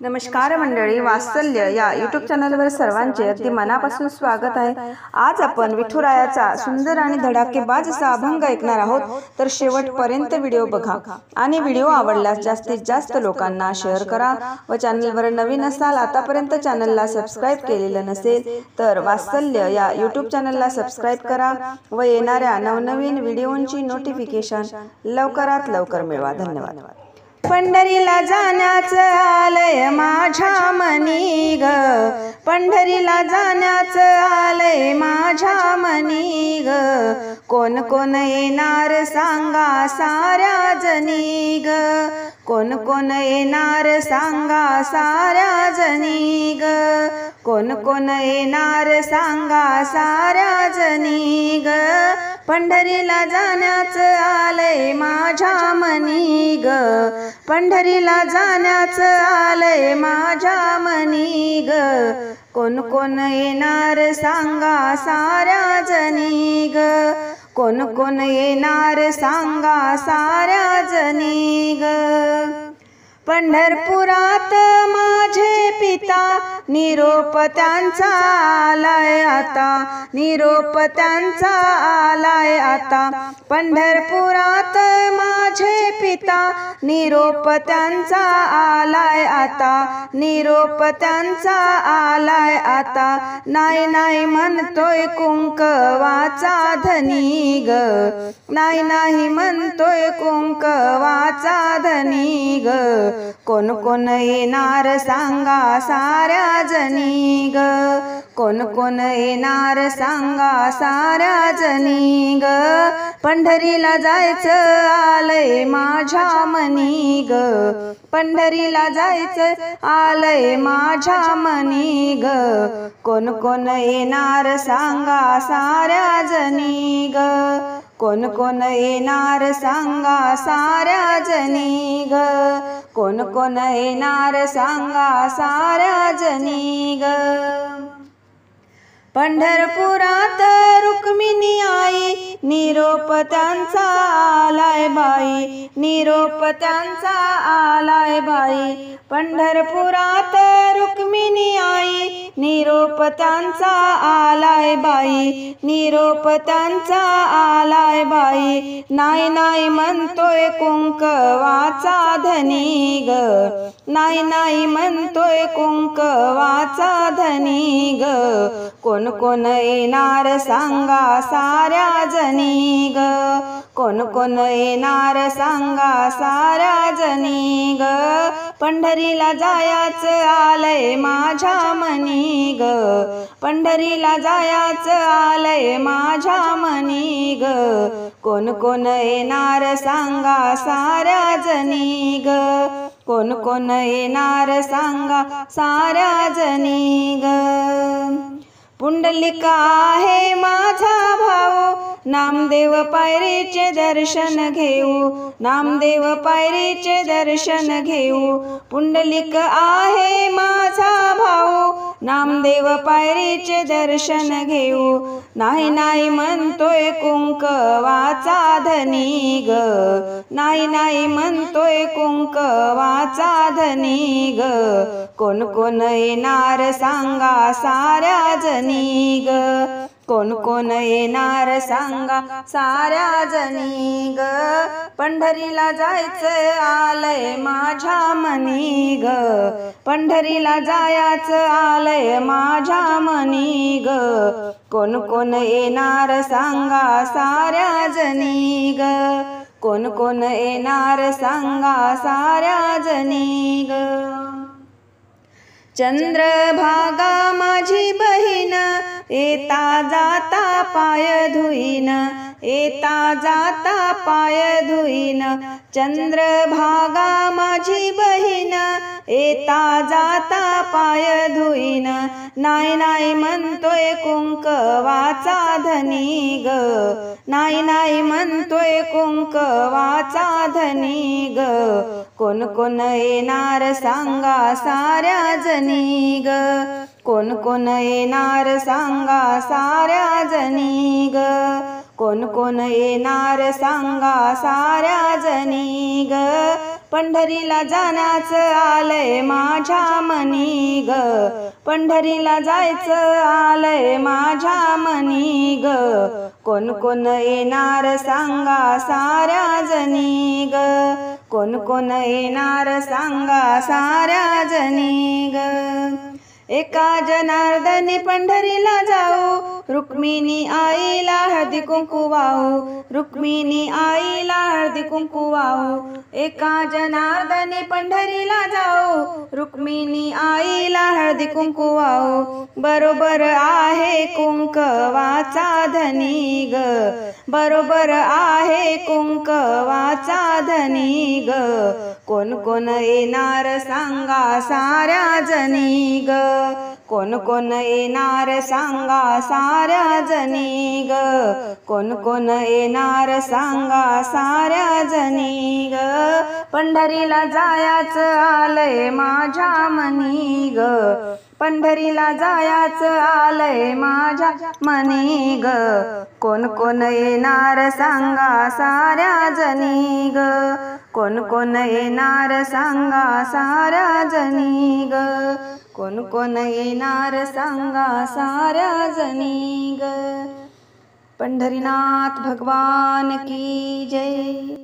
नमस्कार मंडळी, वात्सल्य या यूट्यूब चॅनलवर सर्वांचे अगदी मनापासून स्वागत आहे। आज आपण विठुरायाचा सुंदर आणि धडाकेबाज असा अभंग ऐकणार आहोत, तर शेवटपर्यंत व्हिडिओ बघा आणि व्हिडिओ आवडल्यास जास्तीत जास्त लोकांना शेअर करा व चॅनलवर नवीन असाल, आतापर्यंत चॅनलला सबस्क्राईब केलेलं नसेल तर वात्सल्य या यूट्यूब चॅनलला सबस्क्राईब करा व येणाऱ्या नवनवीन व्हिडिओंची नोटिफिकेशन लवकरात लवकर मिळवा। धन्यवाद। पंढरीला जाण्याचं आलंय माझ्या मनी ग, पंढरीला जाण्याचं आलंय माझ्या मनी ग, कोण कोण येणार सांगा साऱ्या जणी ग, कोण कोण येणार सांगा साऱ्या जणी ग, कोण कोण येणार सांगा साऱ्या जणी ग, पंढरीला जाण्याचं आलंय माझ्या मनी ग, पंढरीला जाण्याचं आलंय माझ्या मनी ग, कोण कोण येणार सांगा साऱ्या जणी ग, कोण कोण येणार सांगा साऱ्या जणी ग, पंढरपुरात माझे पिता निरोप त्यांचा आलाय आता, निरोप त्यांचा आलाय आता, पंढरपुरात माझे पिता निरोप त्यांचा आलाय आता, निरोप त्यांचा आलाय आता, नाही नाही म्हणतोय कुंकवाचा धनी ग, नाही नाही म्हणतोय कुंकवाचा धनी ग, कोण कोण येणार सांगा साऱ्या जणी ग, कोण कोण येणार सांगा साऱ्या जणी ग, पंढरीला जायचं आलंय माझ्या मनी ग, पंढरीला जायचं आलंय माझ्या मनी ग, कोण कोण येणार सांगा साऱ्या जणी ग, कोण कोण येणार सांगा साऱ्या जणी ग, कोण कोण येणार सांगा साऱ्या जणी ग, पंढरपुरात रुक्मिणी आई निरोप त्यांचा आलाय बाई, निरोप त्यांचा आलाय बाई, पंढरपुरात रुक्मिणी आई निरोप त्यांचा आलाय बाई, निरोप त्यांचा आलाय बाई, नाही नाही म्हणतोय कुंकवाचा धनी ग, नाही नाही म्हणतोय कुंकवाचा धनी ग, कोण कोण येणार सांगा साऱ्या जणी ग, कोण कोण येणार सांगा साऱ्या जणी ग, पंढरीला जायचं आलंय माझ्या मनी ग, पंढरीला जायचं आलंय माझ्या मनी ग, कोण कोण येणार सांगा साऱ्या जणी ग, कोण कोण येणार सांगा साऱ्या जणी ग, पुंडलिक आहे माझा भाऊ, नामदेव पायरीचे दर्शन घेऊ, नामदेव पायरीचे दर्शन घेऊ, पुंडलिक आहे माझा भाऊ, नामदेव पायरीचे दर्शन घेऊ, नाही नाही म्हणतोय कुंकवाचा धनी ग, नाही नाही म्हणतोय कुंकवाचा धनी ग, कोण कोण येणार सांगा साऱ्या जणी ग, कोण कोण येणार सांगा साऱ्या जणी ग, पंढरीला जायचं आलंय माझ्या मनी ग, पंढरीला जायचं आलंय माझ्या मनी ग, कोण कोण येणार सांगा साऱ्या जणी ग, कोण कोण येणार सांगा साऱ्या जणी ग, चंद्रभागा माझी बहीण येता जाता पाय धुईन, येता जाता पाय धुईन, चंद्रभागा माझी बहीण येता जाता पाय धुईन, नाही नाही म्हणतोय कुंकवाचा धनी ग, नाही नाही म्हणतोय कुंकवाचा धनी ग, कोण कोण येणार सांगा साऱ्या जणी ग, कोण कोण येणार सांगा साऱ्या जणी ग, कोण कोण येणार सांगा साऱ्या जणी ग, पंढरीला जाण्याचं आलंय माझ्या मनी ग, पंढरीला जायचं आलंय माझ्या मनी ग, कोण कोण येणार सांगा साऱ्या जणी ग, कोण कोण येणार सांगा साऱ्या जणी ग। एका जनार्दनी पंढरीला जाऊ, रुक्मिणी आईला हळदी कुंकू वाहू, रुक्मिणी आईला हळदी कुंकू वाहू। एका जनार्दनी पंढरीला जाऊ, रुक्मिणी आईला हळदी कुंकू वाहू। बरोबर आहे कुंकवाचा धनी ग, बरोबर आहे कुंकवाचा धनी ग, कोण कोण येणार सांगा साऱ्या जणी ग, कोण कोण येणार सांगा साऱ्या जणी ग, कोण कोण येणार सांगा साऱ्या जणी ग। पंढरीला जायाचं आलंय माझ्या मनी ग, पंढरीला जायाचं आलंय माझ्या मनी ग, कोण कोण येणार सांगा साऱ्या जणी ग, कोण कोण येणार सांगा साऱ्या जणी ग, कोण कोण येणार सांगा साऱ्या जणी ग। पंढरीनाथ भगवान की जय।